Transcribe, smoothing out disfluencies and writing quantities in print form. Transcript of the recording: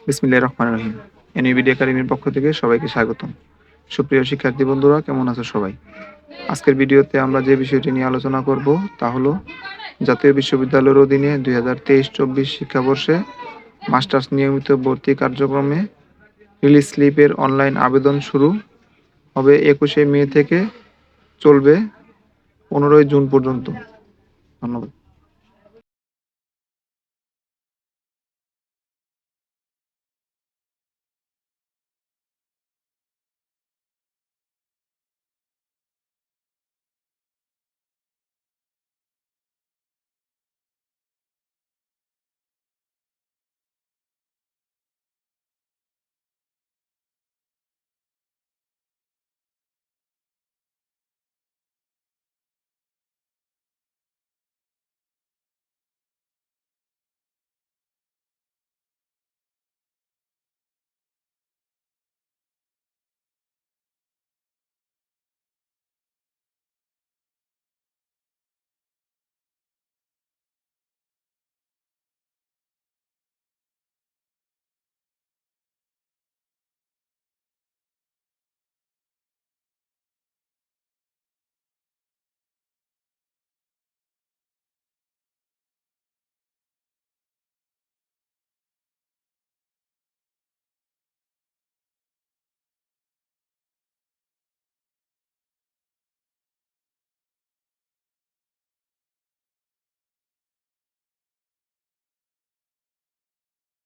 বিসমিল্লাহির রহমানির রহিম। এনইভিডি একাডেমির পক্ষ থেকে সবাইকে স্বাগতম। সুপ্রিয় শিক্ষার্থী বন্ধুরা, কেমন আছো সবাই? আজকের ভিডিওতে আমরা যে বিষয়টি নিয়ে আলোচনা করব তা হলো জাতীয় বিশ্ববিদ্যালয়ের অধীনে 2023-24 শিক্ষাবর্ষে মাস্টার্স নিয়মিত ভর্তি কার্যক্রমে রিলিজ স্লিপের অনলাইন আবেদন শুরু হবে 21শে মে থেকে, চলবে 15ই জুন পর্যন্ত। ধন্যবাদ।